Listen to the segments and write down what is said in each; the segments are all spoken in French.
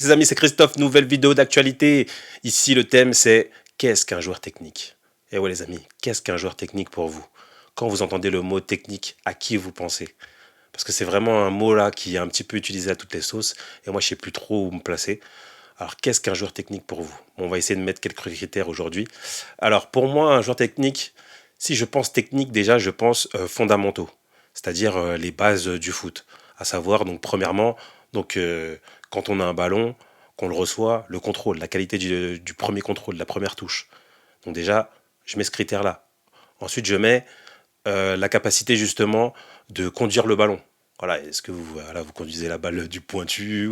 Les amis, c'est Christophe, nouvelle vidéo d'actualité. Ici, le thème, c'est qu'est-ce qu'un joueur technique? Et ouais, les amis, qu'est-ce qu'un joueur technique pour vous? Quand vous entendez le mot technique, à qui vous pensez? Parce que c'est vraiment un mot là qui est un petit peu utilisé à toutes les sauces. Et moi, je sais plus trop où me placer. Alors, qu'est-ce qu'un joueur technique pour vous? Bon, on va essayer de mettre quelques critères aujourd'hui. Alors, pour moi, un joueur technique, si je pense technique, déjà, je pense fondamentaux, c'est-à-dire les bases du foot. À savoir, donc, premièrement, donc, quand on a un ballon, qu'on le reçoit, le contrôle, la qualité du premier contrôle, de la première touche. Donc, déjà, je mets ce critère-là. Ensuite, je mets la capacité justement de conduire le ballon. Voilà, est-ce que vous, voilà, vous conduisez la balle du pointu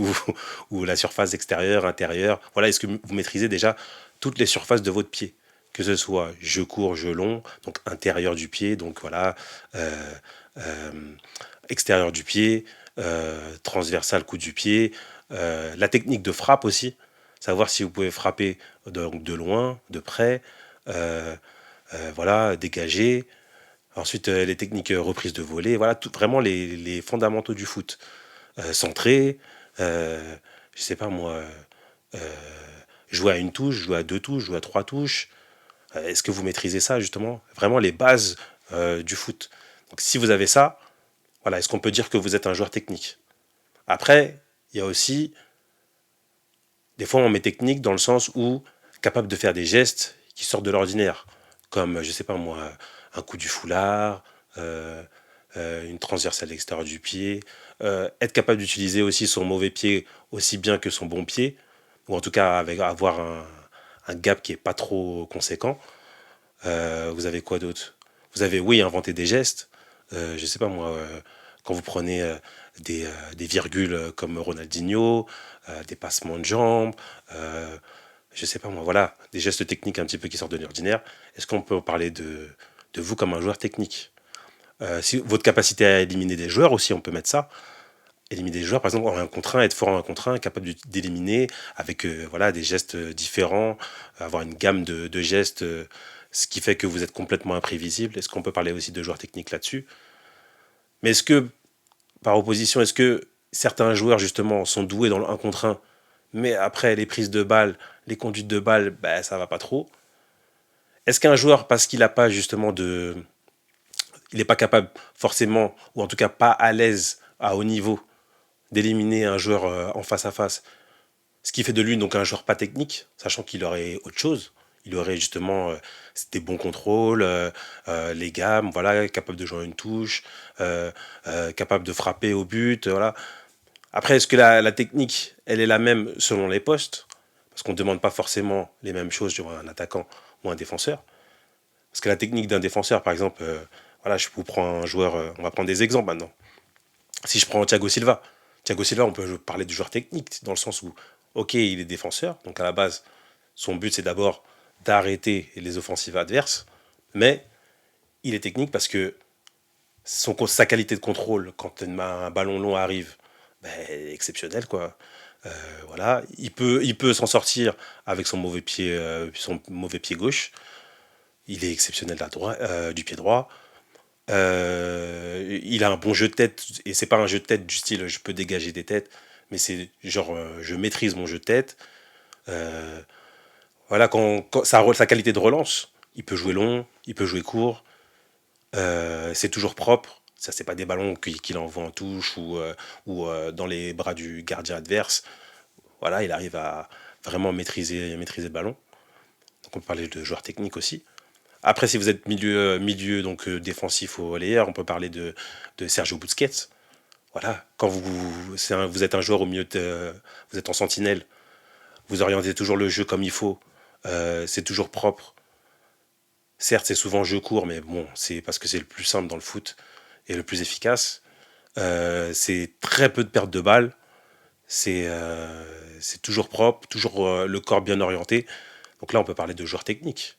ou la surface extérieure, intérieure? Voilà, est-ce que vous maîtrisez déjà toutes les surfaces de votre pied? Que ce soit jeu court, jeu long, donc intérieur du pied, donc voilà, euh, euh, extérieur du pied, transversal coup du pied, la technique de frappe aussi, savoir si vous pouvez frapper de loin, de près, euh, voilà, dégager. Ensuite, les techniques reprise de volée, voilà, vraiment les fondamentaux du foot. Centrer, je sais pas moi, euh, jouer à une touche, jouer à deux touches, jouer à trois touches. Est-ce que vous maîtrisez ça justement? Vraiment les bases du foot. Donc si vous avez ça, voilà, est-ce qu'on peut dire que vous êtes un joueur technique? Après, il y a aussi, des fois on met technique dans le sens où capable de faire des gestes qui sortent de l'ordinaire, comme, je sais pas moi, un coup du foulard, euh, une transversale à l'extérieur du pied, être capable d'utiliser aussi son mauvais pied aussi bien que son bon pied, ou en tout cas avec, avoir un gap qui est pas trop conséquent. Vous avez quoi d'autre? Vous avez, oui, inventé des gestes. Je sais pas moi, quand vous prenez des virgules comme Ronaldinho, des passements de jambes, euh, je sais pas moi, voilà, des gestes techniques un petit peu qui sortent de l'ordinaire. Est-ce qu'on peut parler de vous comme un joueur technique? Si votre capacité à éliminer des joueurs aussi, on peut mettre ça. Éliminer des joueurs, par exemple, en un contre un, être fort en un contre un, capable d'éliminer avec voilà, des gestes différents, avoir une gamme de gestes, ce qui fait que vous êtes complètement imprévisible. Est-ce qu'on peut parler aussi de joueurs techniques là-dessus? Mais est-ce que, par opposition, est-ce que certains joueurs, justement, sont doués dans le un contre un, mais après, les prises de balles, les conduites de balles, ben, ça va pas trop? Est-ce qu'un joueur, parce qu'il n'a pas justement de. Il n'est pas capable forcément, ou en tout cas pas à l'aise à haut niveau, d'éliminer un joueur en face à face, ce qui fait de lui donc un joueur pas technique, sachant qu'il aurait autre chose. Il aurait justement des bons contrôles, les gammes, voilà, capable de jouer une touche, capable de frapper au but, voilà. Après, est-ce que la technique, elle est la même selon les postes? Parce qu'on ne demande pas forcément les mêmes choses sur un attaquant ou un défenseur. Parce que la technique d'un défenseur, par exemple, voilà, je vous prends un joueur, on va prendre des exemples maintenant. Si je prends Thiago Silva, on peut parler du joueur technique, dans le sens où, ok, il est défenseur, donc à la base, son but c'est d'abord d'arrêter les offensives adverses, mais il est technique parce que sa qualité de contrôle quand un ballon long arrive, ben, elle est exceptionnelle, quoi. Voilà, il peut s'en sortir avec son mauvais pied gauche. Il est exceptionnel du pied droit. Il a un bon jeu de tête, et c'est pas un jeu de tête du style je peux dégager des têtes, mais c'est genre je maîtrise mon jeu de tête. Euh, voilà, quand sa qualité de relance, il peut jouer long, il peut jouer court, c'est toujours propre. Ça, c'est pas des ballons qu'il envoie en touche ou dans les bras du gardien adverse. Voilà, il arrive à vraiment maîtriser le ballon. Donc on peut parler de joueurs techniques aussi. Après, si vous êtes milieu donc défensif ou relayeur, on peut parler de Sergio Busquets. Voilà, quand vous êtes un joueur au milieu, vous êtes en sentinelle, vous orientez toujours le jeu comme il faut, c'est toujours propre. Certes, c'est souvent jeu court, mais bon, c'est parce que c'est le plus simple dans le foot et le plus efficace. C'est très peu de pertes de balles, c'est toujours propre, toujours le corps bien orienté. Donc là, on peut parler de joueurs techniques.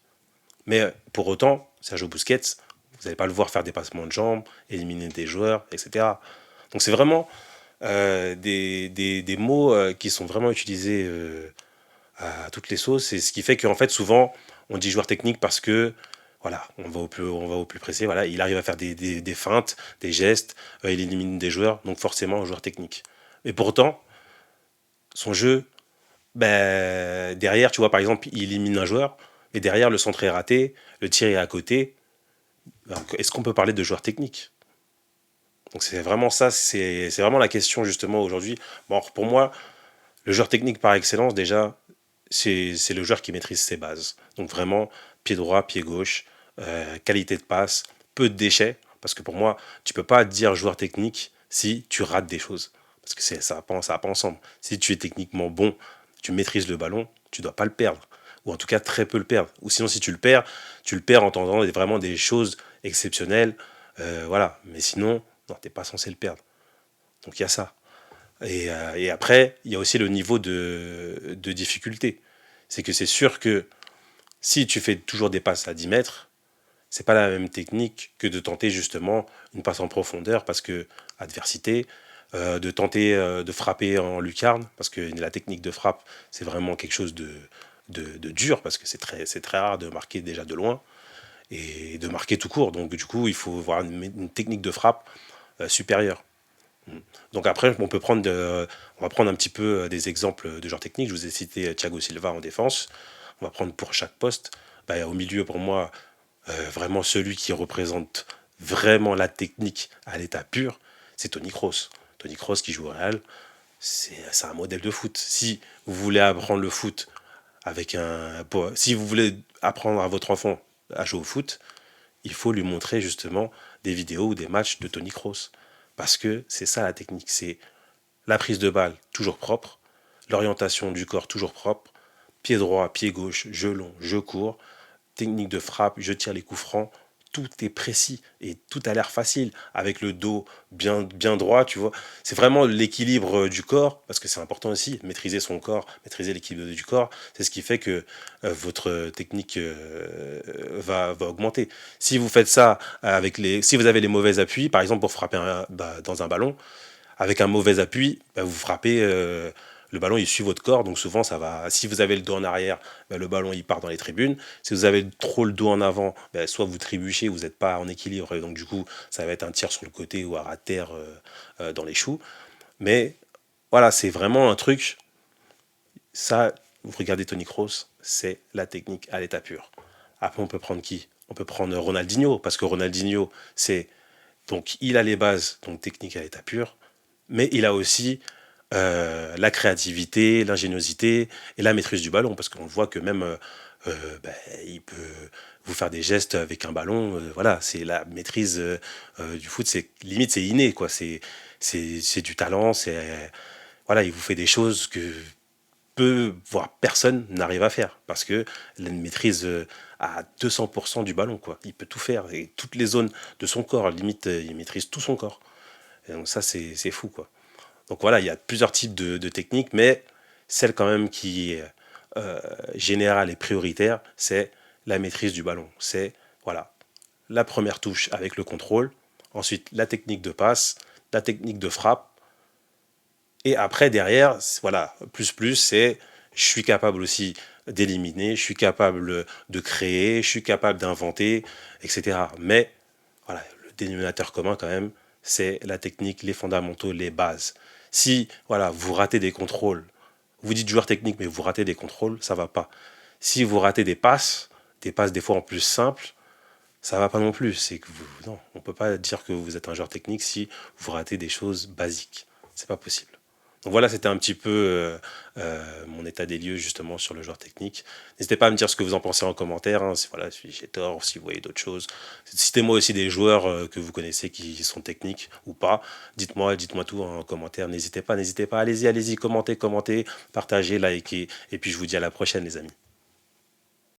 Mais pour autant, Sergio Busquets, vous n'allez pas le voir faire des passements de jambes, éliminer des joueurs, etc. Donc c'est vraiment des mots qui sont vraiment utilisés à toutes les sauces. Et ce qui fait qu'en fait, souvent, on dit joueur technique parce que, voilà, on va au plus pressé. Voilà, il arrive à faire des feintes, des gestes, il élimine des joueurs, donc forcément un joueur technique. Mais pourtant, son jeu ben, derrière, tu vois, par exemple, il élimine un joueur, et derrière, le centre est raté, le tir est à côté. Donc, est-ce qu'on peut parler de joueur technique? Donc c'est vraiment ça, c'est vraiment la question justement aujourd'hui. Bon, alors, pour moi, le joueur technique par excellence, déjà, c'est le joueur qui maîtrise ses bases. Donc vraiment, pied droit, pied gauche, qualité de passe, peu de déchets. Parce que pour moi, tu peux pas dire joueur technique si tu rates des choses. Parce que ça va pas ensemble. Si tu es techniquement bon, tu maîtrises le ballon, tu dois pas le perdre. Ou en tout cas très peu le perdre. Ou sinon, si tu le perds en tentant vraiment des choses exceptionnelles. Voilà. Mais sinon, non, t'es pas censé le perdre. Donc il y a ça. Et après, il y a aussi le niveau de difficulté. C'est que c'est sûr que si tu fais toujours des passes à 10 mètres, c'est pas la même technique que de tenter justement une passe en profondeur parce que adversité, de tenter de frapper en lucarne parce que la technique de frappe c'est vraiment quelque chose de dur parce que c'est très rare de marquer déjà de loin et de marquer tout court. Donc du coup, il faut avoir une technique de frappe supérieure. Donc après, on va prendre un petit peu des exemples de joueurs techniques. Je vous ai cité Thiago Silva en défense. On va prendre pour chaque poste. Bah, au milieu, pour moi, vraiment celui qui représente vraiment la technique à l'état pur, c'est Toni Kroos. Toni Kroos qui joue au Real, c'est un modèle de foot. Si vous voulez apprendre le foot si vous voulez apprendre à votre enfant à jouer au foot, il faut lui montrer justement des vidéos ou des matchs de Toni Kroos. Parce que c'est ça la technique, c'est la prise de balle toujours propre, l'orientation du corps toujours propre, pied droit, pied gauche, jeu long, jeu court, technique de frappe, je tire les coups francs, tout est précis et tout a l'air facile avec le dos bien droit, tu vois. C'est vraiment l'équilibre du corps, parce que c'est important aussi, maîtriser son corps, maîtriser l'équilibre du corps, c'est ce qui fait que votre technique va augmenter. Si vous faites ça si vous avez les mauvais appuis, par exemple pour frapper dans un ballon, avec un mauvais appui, bah, vous frappez, le ballon il suit votre corps, donc souvent ça va. Si vous avez le dos en arrière, bah, le ballon il part dans les tribunes. Si vous avez trop le dos en avant, bah, soit vous trébuchez, vous n'êtes pas en équilibre, et donc du coup ça va être un tir sur le côté ou à ras de terre dans les choux. Mais voilà, c'est vraiment un truc. Ça, vous regardez Toni Kroos, c'est la technique à l'état pur. Après, on peut prendre qui? On peut prendre Ronaldinho, parce que Ronaldinho, c'est donc il a les bases, donc technique à l'état pur, mais il a aussi la créativité, l'ingéniosité et la maîtrise du ballon, parce qu'on voit que même ben, il peut vous faire des gestes avec un ballon. Voilà, c'est la maîtrise du foot, c'est limite c'est inné, quoi. C'est du talent, c'est voilà, il vous fait des choses que peu, voire personne n'arrive à faire, parce que il maîtrise à 200% du ballon, quoi. Il peut tout faire, et toutes les zones de son corps, limite, il maîtrise tout son corps. Et donc ça, c'est fou, quoi. Donc voilà, il y a plusieurs types de techniques, mais celle quand même qui est générale et prioritaire, c'est la maîtrise du ballon. C'est voilà, la première touche avec le contrôle, ensuite la technique de passe, la technique de frappe, et après derrière, voilà, c'est je suis capable aussi d'éliminer, je suis capable de créer, je suis capable d'inventer, etc. Mais voilà, le dénominateur commun quand même, c'est la technique, les fondamentaux, les bases. Si voilà, vous ratez des contrôles, vous dites joueur technique, mais vous ratez des contrôles, ça va pas. Si vous ratez des passes des fois en plus simples, ça va pas non plus. C'est que non, on peut pas dire que vous êtes un joueur technique si vous ratez des choses basiques. C'est pas possible. Donc voilà, c'était un petit peu mon état des lieux justement sur le joueur technique. N'hésitez pas à me dire ce que vous en pensez en commentaire, hein, si, voilà, si j'ai tort, si vous voyez d'autres choses. Citez-moi aussi des joueurs que vous connaissez qui sont techniques ou pas. Dites-moi tout en commentaire. N'hésitez pas, allez-y, commentez, partagez, likez. Et puis je vous dis à la prochaine les amis.